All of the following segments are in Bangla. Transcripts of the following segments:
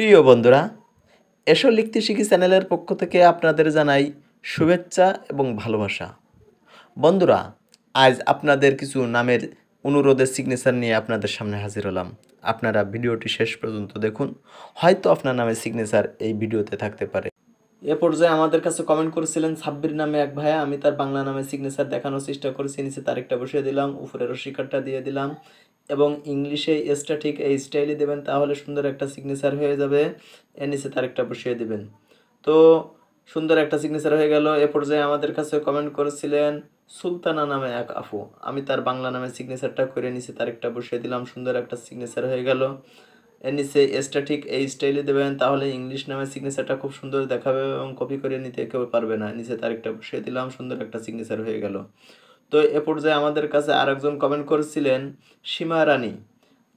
প্রিয় বন্ধুরা, এসো লিখতে শিখি চ্যানেলের পক্ষ থেকে আপনাদের জানাই শুভেচ্ছা এবং ভালোবাসা। বন্ধুরা, আজ আপনাদের কিছু নামের অনুরোধের সিগনেচার নিয়ে আপনাদের সামনে হাজির হলাম। আপনারা ভিডিওটি শেষ পর্যন্ত দেখুন, হয়তো আপনার নামের সিগনেচার এই ভিডিওতে থাকতে পারে। এ পর্যায়ে আমাদের কাছে কমেন্ট করেছিলেন সাব্বির নামে এক ভাইয়া। আমি তার বাংলা নামে সিগনেচার দেখানোর চেষ্টা করেছি, নিচে তারিখটা বসিয়ে দিলাম, উপরে রসিকারটা দিয়ে দিলাম এবং ইংলিশে এসটা ঠিক এই স্টাইলে দেবেন, তাহলে সুন্দর একটা সিগনেচার হয়ে যাবে। এর নিচে তারিখটা বসিয়ে দিবেন। তো সুন্দর একটা সিগনেচার হয়ে গেল। এ পর্যায়ে আমাদের কাছে কমেন্ট করেছিলেন সুলতানা নামে এক আপু। আমি তার বাংলা নামে সিগনেচারটা করে নিচে তারিখটা বসিয়ে দিলাম, সুন্দর একটা সিগনেচার হয়ে গেল। এর নিচে এসটা ঠিক এই স্টাইলে দেবেন, তাহলে ইংলিশ নামের সিগনেচারটা খুব সুন্দর দেখাবে এবং কপি করে নিতে কেউ পারবে না। নিচে তারিখটা বসিয়ে দিলাম, সুন্দর একটা সিগনেচার হয়ে গেল। তো এ পর্যায়ে আমাদের কাছে আরেকজন কমেন্ট করেছিলেন সীমা রানী।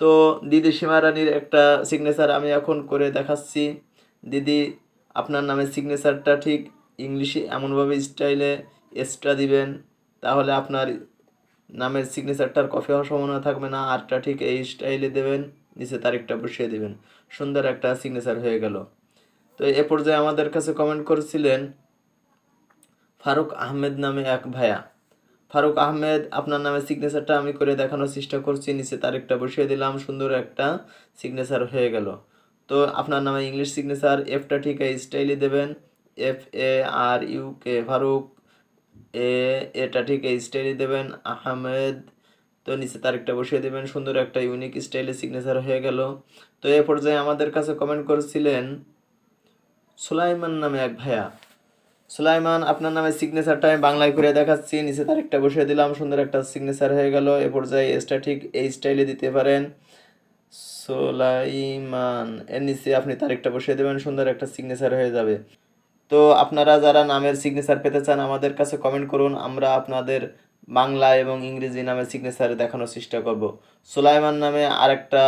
তো দিদি সীমা রানীর একটা সিগনেচার আমি এখন করে দেখাচ্ছি। দিদি, আপনার নামের সিগনেচারটা ঠিক ইংলিশে এমনভাবে স্টাইলে এসটা দিবেন, তাহলে আপনার নামের সিগনেচারটার কপি হওয়ার সম্ভাবনা থাকবে না। আরটা ঠিক এই স্টাইলে দেবেন, নিচে তারিখটা বসিয়ে দেবেন, সুন্দর একটা সিগনেচার হয়ে গেল। তো এ পর্যায়ে আমাদের কাছে কমেন্ট করেছিলেন ফারুক আহমেদ নামে এক ভাইয়া। ফারুক আহমেদ, আপনার নামে সিগনেচারটা আমি করে দেখানোর চেষ্টা করছি, নিচে তারিখটা বসিয়ে দিলাম, সুন্দর একটা সিগনেচার হয়ে গেল। তো আপনার নামে ইংলিশ সিগনেচার এফটা ঠিক এই স্টাইলে দেবেন, FARUK ফারুক, এটা ঠিক এই স্টাইলে দেবেন, আহমেদ। তো নিচে তারিখটা বসিয়ে দেবেন, সুন্দর একটা ইউনিক স্টাইলে সিগনেচার হয়ে গেল। তো এ পর্যায়ে আমাদের কাছে কমেন্ট করেছিলেন সুলাইমান নামে এক ভাইয়া। সুলাইমান, আপনার নামে সিগনেচারটা আমি বাংলায় করে দেখাচ্ছি, নিচে তারিখটা বসিয়ে দিলাম, সুন্দর একটা সিগনেচার হয়ে গেল। এ পর্যায়ে এসটা ঠিক এই স্টাইলে দিতে পারেন, সুলাইমান। এর নিচে আপনি তারিখটা বসিয়ে দেবেন, সুন্দর একটা সিগনেচার হয়ে যাবে। তো আপনারা যারা নামের সিগনেচার পেতে চান আমাদের কাছে কমেন্ট করুন, আমরা আপনাদের বাংলা এবং ইংরেজি নামের সিগনেচার দেখানোর চেষ্টা করব। সুলাইমান নামে আরেকটা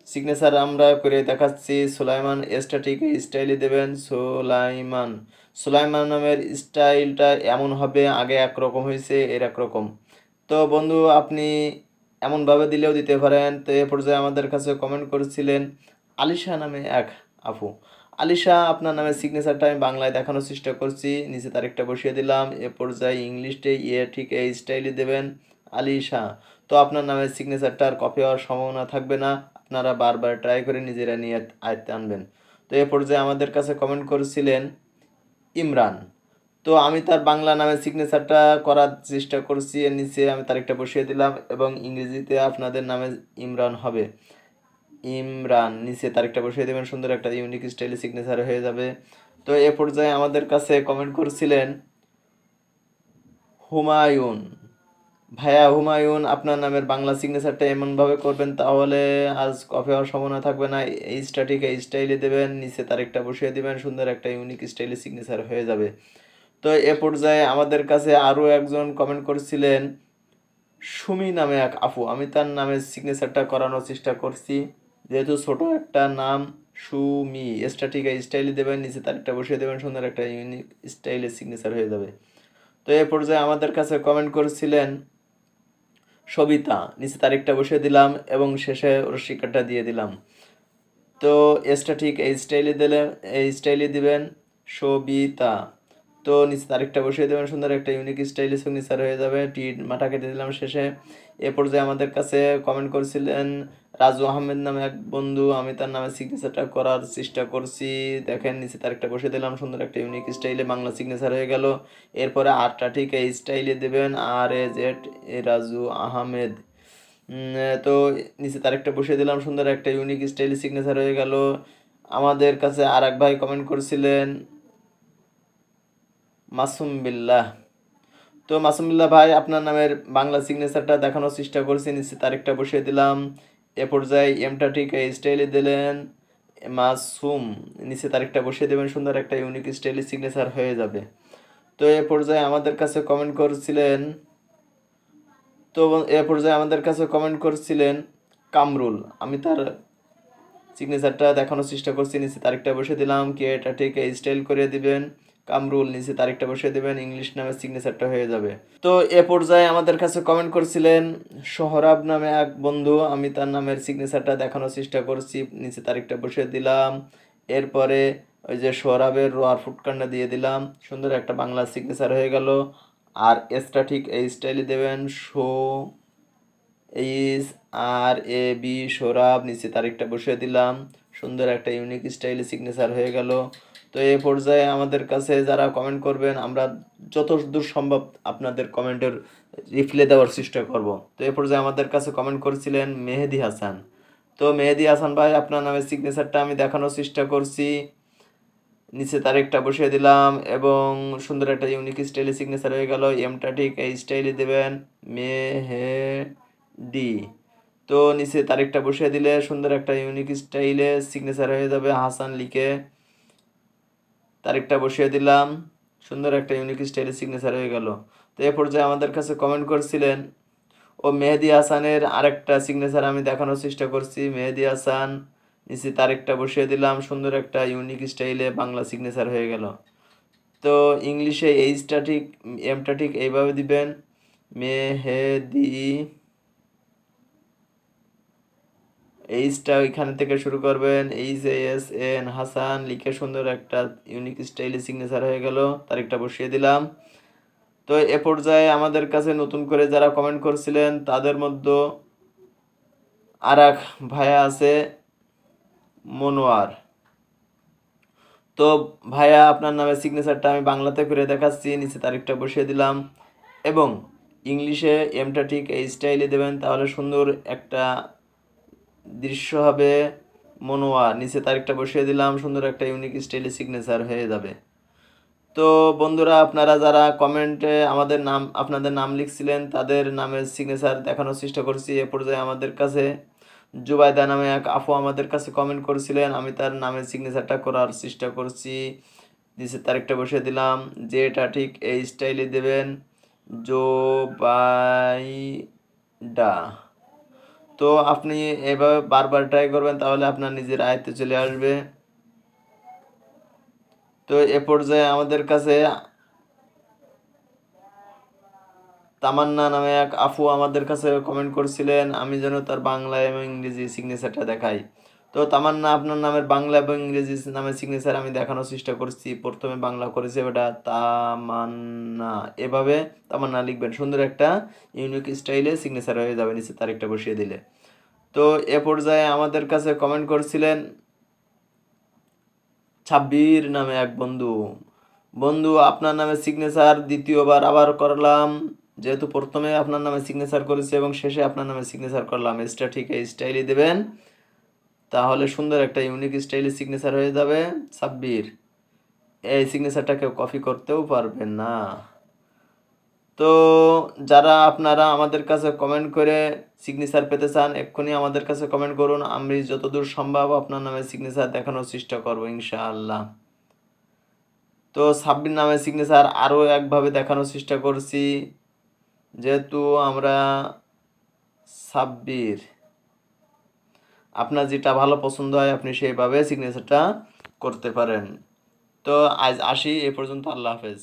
সিগনেচার আমরা করে দেখাচ্ছি, সুলাইমান এসটা ঠিক এই স্টাইলে দেবেন, সুলাইমান। সুলাইমান নামের স্টাইলটা এমন হবে, আগে একরকম হয়েছে, এর একরকম। তো বন্ধু, আপনি এমনভাবে দিলেও দিতে পারেন। তো এ পর্যায়ে আমাদের কাছে কমেন্ট করেছিলেন আলিশা নামে এক আপু। আলিশা, আপনার নামের সিগনেচারটা আমি বাংলায় দেখানোর চেষ্টা করছি, নিচে তারিখটা বসিয়ে দিলাম। এ পর্যায়ে ইংলিশে ঠিক এই স্টাইলে দেবেন, আলিশা। তো আপনার নামের সিগনেচারটার কপি হওয়ার সম্ভাবনা থাকবে না, আপনারা বারবার ট্রাই করে নিজেরা নিয়ে আয়ত্তে আনবেন। তো এ পর্যায়ে আমাদের কাছে কমেন্ট করেছিলেন ইমরান। তো আমি তার বাংলা নামের সিগনেচারটা করার চেষ্টা করছি, এর নিচে আমি তারিখটা বসিয়ে দিলাম এবং ইংরেজিতে আপনাদের নামে ইমরান হবে, ইমরান। নিচে তারিখটা বসিয়ে দেবেন, সুন্দর একটা ইউনিক স্টাইলে সিগনেচার হয়ে যাবে। তো এ পর্যায়ে আমাদের কাছে কমেন্ট করেছিলেন হুমায়ুন ভাইয়া। হুমায়ুন, আপনার নামের বাংলা সিগনেচারটা এমনভাবে করবেন, তাহলে আজ কপি হওয়ার সম্ভাবনা থাকবে না। এই স্টাটিক এই স্টাইলে দেবেন, নিচে তারিখটা বসিয়ে দেবেন, সুন্দর একটা ইউনিক স্টাইলে সিগনেচার হয়ে যাবে। তো এ পর্যায়ে আমাদের কাছে আরও একজন কমেন্ট করেছিলেন সুমি নামে এক আপু। আমি তার নামের সিগনেচারটা করানোর চেষ্টা করছি, যেহেতু ছোট একটা নাম সুমি, স্টাটিক এই স্টাইলে দেবেন, নিচে তারিখটা বসিয়ে দেবেন, সুন্দর একটা ইউনিক স্টাইলে সিগনেচার হয়ে যাবে। তো এ পর্যায়ে আমাদের কাছে কমেন্ট করেছিলেন সবিতা, নিচে তারিখটা বসিয়ে দিলাম এবং শেষে রসিকারটা দিয়ে দিলাম। তো এসটা ঠিক এই স্টাইলে দিলে এই স্টাইলে দিবেন, সবিতা। তো নিচে তারিখটা বসিয়ে দেবেন, সুন্দর একটা ইউনিক স্টাইলে সিগনেচার হয়ে যাবে। মাথা কেটে দিলাম শেষে। এ পর্যায়ে আমাদের কাছে কমেন্ট করেছিলেন রাজু আহমেদ নামে এক বন্ধু। আমি তার নামে সিগনেচারটা করার চেষ্টা করছি, দেখেন নিচে তারিখটা বসিয়ে দিলাম, সুন্দর একটা ইউনিক স্টাইলে বাংলা সিগনেচার হয়ে গেল। এরপরে আরটা ঠিক এই স্টাইলে দেবেন, RAZ রাজু আহমেদ। তো নিচে তারিখটা বসিয়ে দিলাম, সুন্দর একটা ইউনিক স্টাইলে সিগনেচার হয়ে গেল। আমাদের কাছে আর এক ভাই কমেন্ট করেছিলেন মাসুম বিল্লাহ। তো মাসুম বিল্লাহ ভাই, আপনার নামের বাংলা সিগনেচারটা দেখানোর চেষ্টা করছি, নিচে তারিখটা বসিয়ে দিলাম। এ পর্যায়ে এমটা ঠিক এই স্টাইলে দিলেন, মাসুম। নিচে তারিখটা বসিয়ে দেবেন, সুন্দর একটা ইউনিক স্টাইলে সিগনেচার হয়ে যাবে। তো এ পর্যায়ে আমাদের কাছে কমেন্ট করেছিলেন তো এ পর্যায়ে আমাদের কাছে কমেন্ট করছিলেন কামরুল। আমি তার সিগনেচারটা দেখানোর চেষ্টা করছি, নিচে তারিখটা বসে দিলাম, কি এটা ঠিক এই স্টাইল করে দিবেন, কামরুল, নিচে তারিখটা বসিয়ে দেবেন, ইংলিশ নামের সিগনেচারটা হয়ে যাবে। তো এ পর্যায়ে আমাদের কাছে কমেন্ট করছিলেন সোহরাব নামে এক বন্ধু, আমি তার নামের সিগনেচারটা দেখানোর চেষ্টা করছি, নিচে তারিখটা বসিয়ে দিলাম। এরপরে ওই যে সোহরাবের র আর ফুটকান্ডা দিয়ে দিলাম, সুন্দর একটা বাংলা সিগনেচার হয়ে গেল। আর এসটা ঠিক এই স্টাইলে দেবেন, H R A B Sohrab, নিচে তারিখটা বসিয়ে দিলাম, সুন্দর একটা ইউনিক স্টাইলে সিগনেচার হয়ে গেল। তো এই পর্যায়ে আমাদের কাছে যারা কমেন্ট করবেন আমরা যতদূর সম্ভব আপনাদের কমেন্টের রিপ্লাই দেওয়ার চেষ্টা করব। তো এই পর্যায়ে আমাদের কাছে কমেন্ট করেছিলেন মেহেদি হাসান। তো মেহেদি হাসান ভাই, আপনার নামের সিগনেচারটা আমি দেখানোর চেষ্টা করছি, নিচে তারিখটা বসিয়ে দিলাম এবং সুন্দর একটা ইউনিক স্টাইলে সিগনেচার হয়ে গেল। এমটা ঠিক এই স্টাইলে দেবেন, মেহেদি। তো নিচে তারিখটা বসিয়ে দিলে সুন্দর একটা ইউনিক স্টাইলে সিগনেচার হয়ে যাবে, হাসান লিখে তারিখটা বসিয়ে দিলাম, সুন্দর একটা ইউনিক স্টাইলে সিগনেচার হয়ে গেল। তো এ পর্যায়ে আমাদের কাছে কমেন্ট করছিলেন ও মেহেদি হাসানের আরেকটা সিগনেচার আমি দেখানোর চেষ্টা করছি, মেহেদি হাসান, নিচে তারিখটা বসিয়ে দিলাম, সুন্দর একটা ইউনিক স্টাইলে বাংলা সিগনেচার হয়ে গেল। তো ইংলিশে এইচটা ঠিক এমটা ঠিক এইভাবে দিবেন, মেহেদি, এইচটা ওইখান থেকে শুরু করবেন, HASN হাসান লিখে সুন্দর একটা ইউনিক স্টাইলে সিগনেচার হয়ে গেল, তারিখটা বসিয়ে দিলাম। তো এ পর্যায়ে আমাদের কাছে নতুন করে যারা কমেন্ট করছিলেন তাদের মধ্যে আর এক ভাইয়া আছে মনোয়ার। তো ভাইয়া, আপনার নামের সিগনেচারটা আমি বাংলাতে করে দেখাচ্ছি, নিচে তারিখটা বসিয়ে দিলাম এবং ইংলিশে এমটা ঠিক এই স্টাইলে দেবেন, তাহলে সুন্দর একটা দৃশ্য হবে। মনোয়ার, নিচে তারিখটা বসিয়ে দিলাম, সুন্দর একটা ইউনিক স্টাইলে সিগনেচার হয়ে যাবে। তো বন্ধুরা, আপনারা যারা কমেন্টে আমাদের নাম আপনাদের নাম লিখছিলেন তাদের নামের সিগনেচার দেখানোর চেষ্টা করছি। এ পর্যায়ে আমাদের কাছে জুবাইদা নামে এক আপু আমাদের কাছে কমেন্ট করেছিলেন, আমি তার নামের সিগনেচারটা করার চেষ্টা করছি, নিচে তারিখটা বসিয়ে দিলাম, যেটা ঠিক এই স্টাইলে দেবেন, জোবাইদা। তো আপনি এভাবে বারবার ট্রাই করবেন, তাহলে আপনার নিজের আয়ত্তে চলে আসবে। তো এ পর্যায়ে আমাদের কাছে তামান্না নামে এক আপু আমাদের কাছে কমেন্ট করছিলেন, আমি যেন তার বাংলা এবং ইংরেজি সিগনেচারটা দেখাই। তো তামান্না, আপনার নামের বাংলা এবং ইংরেজি নামের সিগনেচার আমি দেখানোর চেষ্টা করছি। প্রথমে বাংলা করেছে ওটা তামান্না, এভাবে তামান্না লিখবেন, সুন্দর একটা ইউনিক স্টাইলে সিগনেচার হয়ে যাবে, নিচে তারিখটা বসিয়ে দিলে। তো এ পর্যায়ে আমাদের কাছে কমেন্ট করছিলেন ছাব্বির নামে এক বন্ধু। বন্ধু, আপনার নামে সিগনেচার দ্বিতীয়বার আবার করলাম, যেহেতু প্রথমে আপনার নামে সিগনেচার করেছি এবং শেষে আপনার নামে সিগনেচার করলাম, এসটা ঠিক এই স্টাইলে দেবেন, তাহলে সুন্দর একটা ইউনিক স্টাইলে সিগনেচার হয়ে যাবে। ছাব্বির, এই সিগনেচারটা কেউ কপি করতেও পারবেন না। তো যারা আপনারা আমাদের কাছে কমেন্ট করে সিগনেচার পেতে চান, এক্ষুনি আমাদের কাছে কমেন্ট করুন, আমি যতদূর সম্ভব আপনার নামে সিগনেচার দেখানোর চেষ্টা করবো ইনশাআল্লাহ। তো সাব্বির নামের সিগনেচার আরও একভাবে দেখানোর চেষ্টা করছি, যেহেতু আমরা সাব্বির, আপনার যেটা ভালো পছন্দ হয় আপনি সেইভাবে সিগনেচারটা করতে পারেন। তো আজ আসি এ পর্যন্ত, আল্লাহ হাফেজ।